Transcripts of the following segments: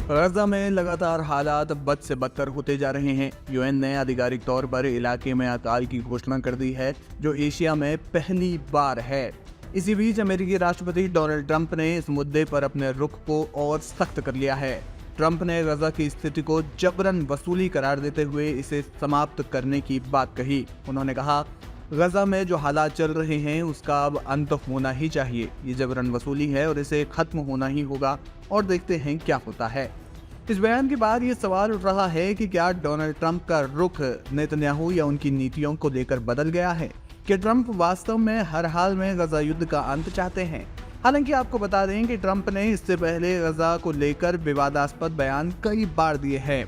गजा में लगातार हालात बद से बदतर होते जा रहे हैं। यूएन ने आधिकारिक तौर पर इलाके में अकाल की घोषणा कर दी है, जो एशिया में पहली बार है। इसी बीच अमेरिकी राष्ट्रपति डोनाल्ड ट्रंप ने इस मुद्दे पर अपने रुख को और सख्त कर लिया है। ट्रंप ने गजा की स्थिति को जबरन वसूली करार देते हुए इसे समाप्त करने की बात कही। उन्होंने कहा, गजा में जो हालात चल रहे हैं उसका अब अंत होना ही चाहिए। ये जबरन वसूली है और इसे खत्म होना ही होगा, और देखते हैं क्या होता है। इस बयान के बाद ये सवाल उठ रहा है कि क्या डोनाल्ड ट्रंप का रुख नेतन्याहू या उनकी नीतियों को लेकर बदल गया है? कि ट्रंप वास्तव में हर हाल में गजा युद्ध का अंत चाहते हैं? हालांकि आपको बता दें कि ट्रंप ने इससे पहले गजा को लेकर विवादास्पद बयान कई बार दिए हैं।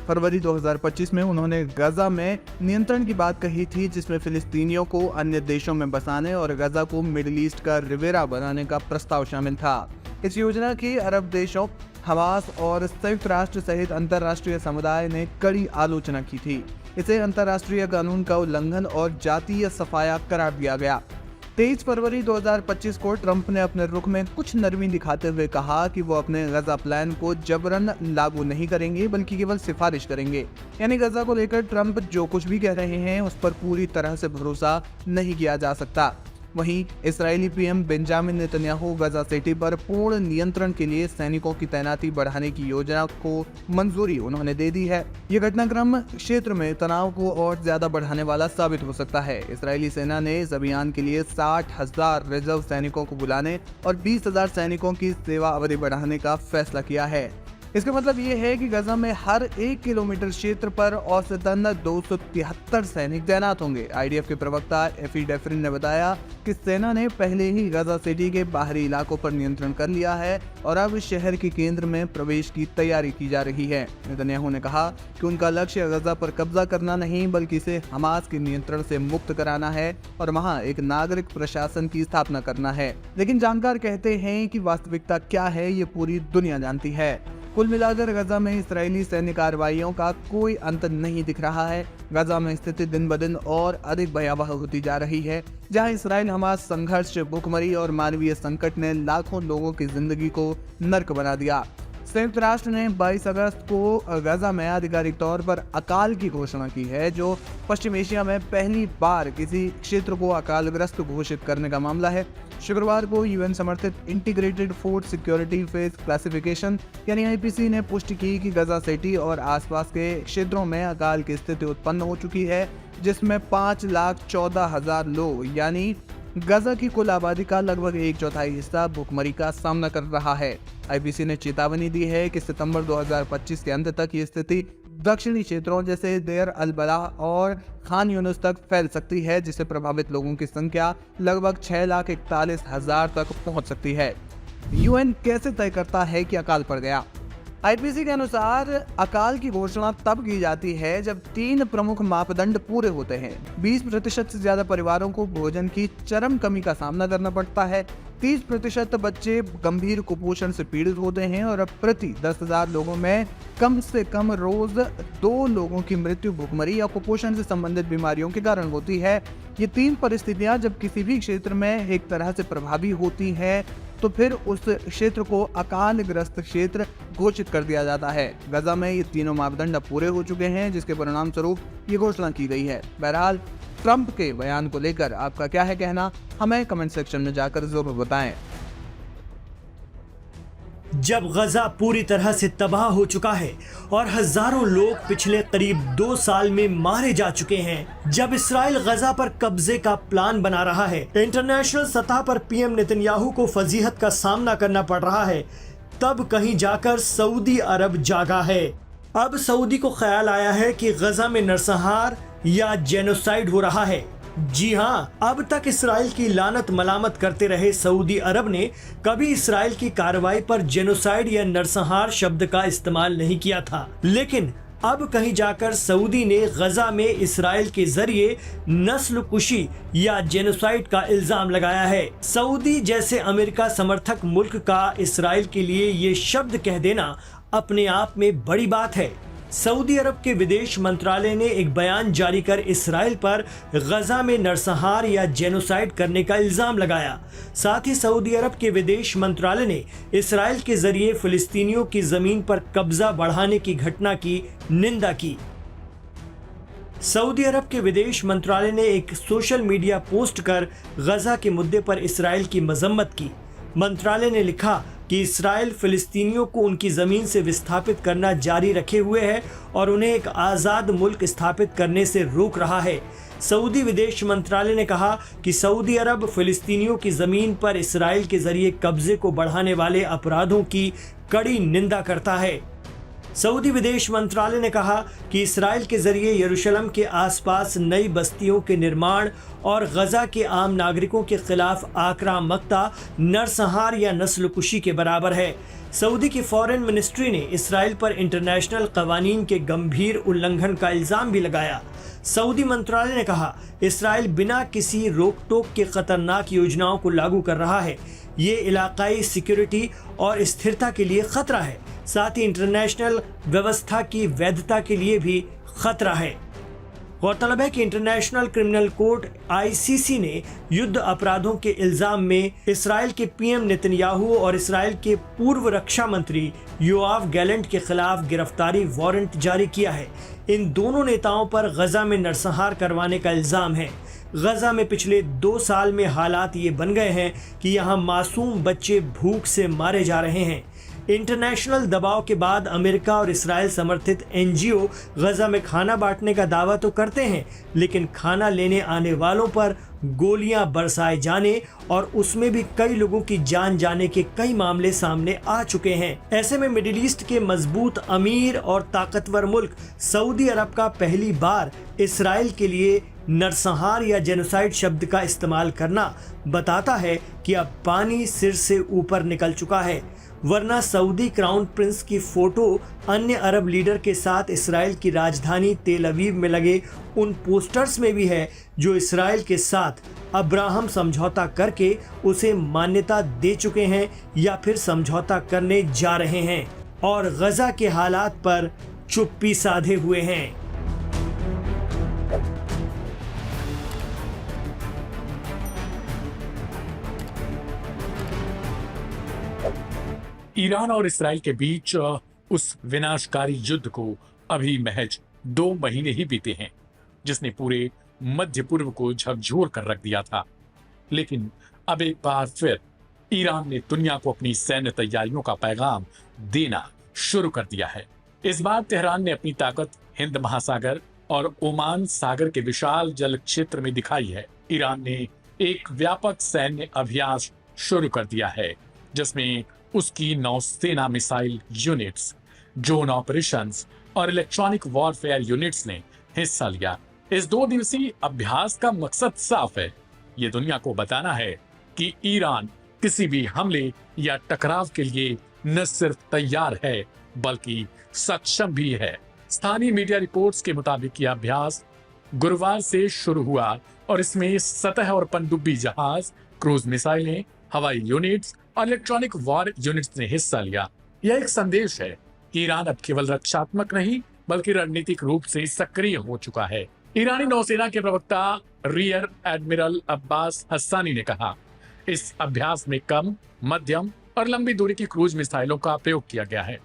फरवरी 2025 में उन्होंने गजा में नियंत्रण की बात कही थी, जिसमें फिलिस्तीनियों को अन्य देशों में बसाने और गजा को मिडिल ईस्ट का रिवेरा बनाने का प्रस्ताव शामिल था। इस योजना की अरब देशों, हमास और संयुक्त राष्ट्र सहित अंतर्राष्ट्रीय समुदाय ने कड़ी आलोचना की थी। इसे अंतर्राष्ट्रीय कानून का उल्लंघन और जातीय सफाया करार दिया गया। 23 फरवरी 2025 को ट्रंप ने अपने रुख में कुछ नरमी दिखाते हुए कहा कि वो अपने गजा प्लान को जबरन लागू नहीं करेंगे, बल्कि केवल सिफारिश करेंगे। यानी गजा को लेकर ट्रंप जो कुछ भी कह रहे हैं उस पर पूरी तरह से भरोसा नहीं किया जा सकता। वहीं इस्राएली पीएम बेंजामिन नेतन्याहू गजा सिटी पर पूर्ण नियंत्रण के लिए सैनिकों की तैनाती बढ़ाने की योजना को मंजूरी उन्होंने दे दी है। ये घटनाक्रम क्षेत्र में तनाव को और ज्यादा बढ़ाने वाला साबित हो सकता है। इस्राएली सेना ने इस अभियान के लिए 60,000 रिजर्व सैनिकों को बुलाने और 20,000 सैनिकों की सेवा अवधि बढ़ाने का फैसला किया है। इसका मतलब ये है कि गजा में हर 1 किलोमीटर क्षेत्र पर औसतन 273 सैनिक तैनात होंगे। आईडीएफ के प्रवक्ता एफी डेफरिन ने बताया कि सेना ने पहले ही गजा सिटी के बाहरी इलाकों पर नियंत्रण कर लिया है और अब शहर के केंद्र में प्रवेश की तैयारी की जा रही है। नेतन्याहू ने कहा कि उनका लक्ष्य गजा पर कब्जा करना नहीं, बल्कि इसे हमास के नियंत्रण से मुक्त कराना है और वहां एक नागरिक प्रशासन की स्थापना करना है। लेकिन जानकार कहते हैं कि वास्तविकता क्या है ये पूरी दुनिया जानती है। कुल मिलाकर गजा में इस्राएली सैन्य कार्रवाइयों का कोई अंत नहीं दिख रहा है। गजा में स्थिति दिन ब दिन और अधिक भयावह होती जा रही है, जहां इसराइल हमास संघर्ष, भूखमरी और मानवीय संकट ने लाखों लोगों की जिंदगी को नर्क बना दिया। संयुक्त राष्ट्र ने 22 अगस्त को गजा में आधिकारिक तौर पर अकाल की घोषणा की है, जो पश्चिम एशिया में पहली बार किसी क्षेत्र को अकालग्रस्त घोषित करने का मामला है। शुक्रवार को यूएन समर्थित integrated food security phase classification यानी आईपीसी ने पुष्टि की कि गजा सिटी और आसपास के क्षेत्रों में अकाल की स्थिति उत्पन्न हो चुकी है, जिसमें 5,14,000 लोग यानी गजा की कुल आबादी का लगभग 1/4 हिस्सा भूखमरी का सामना कर रहा है। आईपीसी ने चेतावनी दी है कि सितंबर 2025 के अंत तक ये स्थिति दक्षिणी क्षेत्रों जैसे देर अल बलाह और खान यूनुस तक फैल सकती है, जिससे प्रभावित लोगों की संख्या लगभग 6,41,000 तक पहुंच सकती है। यूएन कैसे तय करता है कि अकाल पड़ गया? आईपीसी के अनुसार अकाल की घोषणा तब की जाती है जब 3 प्रमुख मापदंड पूरे होते हैं। 20% से ज्यादा परिवारों को भोजन की चरम कमी का सामना करना पड़ता है, 30% बच्चे गंभीर कुपोषण से पीड़ित होते हैं और प्रति 10,000 लोगों में कम से कम रोज 2 लोगों की मृत्यु भूखमरी या कुपोषण से संबंधित बीमारियों के कारण होती है। ये 3 परिस्थितियां जब किसी भी क्षेत्र में एक तरह से प्रभावी होती हैं, तो फिर उस क्षेत्र को अकालग्रस्त क्षेत्र घोषित कर दिया जाता है। गजा में ये तीनों मापदंड अब पूरे हो चुके हैं, जिसके परिणाम स्वरूप ये घोषणा की गई है। बहरहाल ट्रंप के बयान को लेकर आपका क्या है कहना, हमें कमेंट सेक्शन में जाकर जरूर बताएं। जब गजा पूरी तरह से तबाह हो चुका है और हजारों लोग पिछले करीब 2 साल में मारे जा चुके हैं, जब इसराइल गजा पर कब्जे का प्लान बना रहा है, इंटरनेशनल सतह पर पीएम नेतन्याहू को फजीहत का सामना करना पड़ रहा है, तब कहीं जाकर सऊदी अरब जागा है। अब सऊदी को ख्याल आया है कि गजा में नरसंहार या जेनोसाइड हो रहा है। जी हाँ, अब तक इसराइल की लानत मलामत करते रहे सऊदी अरब ने कभी इसराइल की कार्रवाई पर जेनोसाइड या नरसंहार शब्द का इस्तेमाल नहीं किया था, लेकिन अब कहीं जाकर सऊदी ने गजा में इसराइल के जरिए नस्ल कुशी या जेनोसाइड का इल्जाम लगाया है। सऊदी जैसे अमेरिका समर्थक मुल्क का इसराइल के लिए ये शब्द कह देना अपने आप में बड़ी बात है। सऊदी अरब के विदेश मंत्रालय ने एक बयान जारी कर इसराइल पर गजा में नरसंहार या जेनोसाइड करने का इल्जाम लगाया। साथ ही सऊदी अरब के विदेश मंत्रालय ने इसराइल के जरिए फिलिस्तीनियों की जमीन पर कब्जा बढ़ाने की घटना की निंदा की। सऊदी अरब के विदेश मंत्रालय ने एक सोशल मीडिया पोस्ट कर गजा के मुद्दे पर इसराइल की मजम्मत की। मंत्रालय ने लिखा कि इसराइल फिलिस्तीनियों को उनकी ज़मीन से विस्थापित करना जारी रखे हुए है और उन्हें एक आज़ाद मुल्क स्थापित करने से रोक रहा है। सऊदी विदेश मंत्रालय ने कहा कि सऊदी अरब फिलिस्तीनियों की ज़मीन पर इसराइल के जरिए कब्जे को बढ़ाने वाले अपराधों की कड़ी निंदा करता है। सऊदी विदेश मंत्रालय ने कहा कि इसराइल के जरिए यरूशलेम के आसपास नई बस्तियों के निर्माण और गजा के आम नागरिकों के खिलाफ आक्रामकता नरसंहार या नस्लकुशी के बराबर है। सऊदी की फॉरेन मिनिस्ट्री ने इसराइल पर इंटरनेशनल कवानीन के गंभीर उल्लंघन का इल्जाम भी लगाया। सऊदी मंत्रालय ने कहा, इसराइल बिना किसी रोक टोक के खतरनाक योजनाओं को लागू कर रहा है। ये इलाकाई सिक्योरिटी और स्थिरता के लिए खतरा है, साथ ही इंटरनेशनल व्यवस्था की वैधता के लिए भी खतरा है। गौरतलब है कि इंटरनेशनल क्रिमिनल कोर्ट ICC ने युद्ध अपराधों के इल्जाम में इसराइल के PM नेतन्याहू और इसराइल के पूर्व रक्षा मंत्री योआव गैलेंट के खिलाफ गिरफ्तारी वारंट जारी किया है। इन दोनों नेताओं पर गजा में नरसंहार करवाने का इल्जाम है। गजा में पिछले 2 साल में हालात ये बन गए हैं कि यहाँ मासूम बच्चे भूख से मारे जा रहे हैं। इंटरनेशनल दबाव के बाद अमेरिका और इसराइल समर्थित NGO गजा में खाना बांटने का दावा तो करते हैं, लेकिन खाना लेने आने वालों पर गोलियां बरसाए जाने और उसमें भी कई लोगों की जान जाने के कई मामले सामने आ चुके हैं। ऐसे में मिडिल ईस्ट के मजबूत, अमीर और ताकतवर मुल्क सऊदी अरब का पहली बार इसराइल के लिए नरसंहार या जेनोसाइड शब्द का इस्तेमाल करना बताता है कि अब पानी सिर से ऊपर निकल चुका है। वरना सऊदी क्राउन प्रिंस की फोटो अन्य अरब लीडर के साथ इसराइल की राजधानी तेल अवीव में लगे उन पोस्टर्स में भी है जो इसराइल के साथ अब्राहम समझौता करके उसे मान्यता दे चुके हैं या फिर समझौता करने जा रहे हैं और गजा के हालात पर चुप्पी साधे हुए हैं। ईरान और इसराइल के बीच उस विनाशकारी युद्ध को अभी महज 2 महीने ही बीते हैं, जिसने पूरे मध्य पूर्व को झकझोर कर रख दिया था। लेकिन अब एक बार फिर ईरान ने दुनिया को अपनी सैन्य तैयारियों का पैगाम देना शुरू कर दिया है। इस बार तेहरान ने अपनी ताकत हिंद महासागर और ओमान सागर के विशाल जल क्षेत्र में दिखाई है। ईरान ने एक व्यापक सैन्य अभ्यास शुरू कर दिया है, जिसमें उसकी नौसेना मिसाइल यूनिट्स, ड्रोन ऑपरेशंस और इलेक्ट्रॉनिक वॉरफेयर यूनिट्स ने हिस्सा लिया। इस 2 दिवसीय अभ्यास का मकसद साफ है, ये दुनिया को बताना है कि ईरान किसी भी हमले या टकराव के लिए न सिर्फ तैयार है बल्कि सक्षम भी है। स्थानीय मीडिया रिपोर्ट्स के मुताबिक यह अभ्यास गुरुवार से शुरू हुआ और इसमें सतह और पनडुब्बी जहाज, क्रूज मिसाइलें, हवाई यूनिट्स और इलेक्ट्रॉनिक वॉर यूनिट्स ने हिस्सा लिया। यह एक संदेश है कि ईरान अब केवल रक्षात्मक नहीं बल्कि रणनीतिक रूप से सक्रिय हो चुका है। ईरानी नौसेना के प्रवक्ता रियर एडमिरल अब्बास हस्सानी ने कहा, इस अभ्यास में कम, मध्यम और लंबी दूरी की क्रूज मिसाइलों का प्रयोग किया गया है।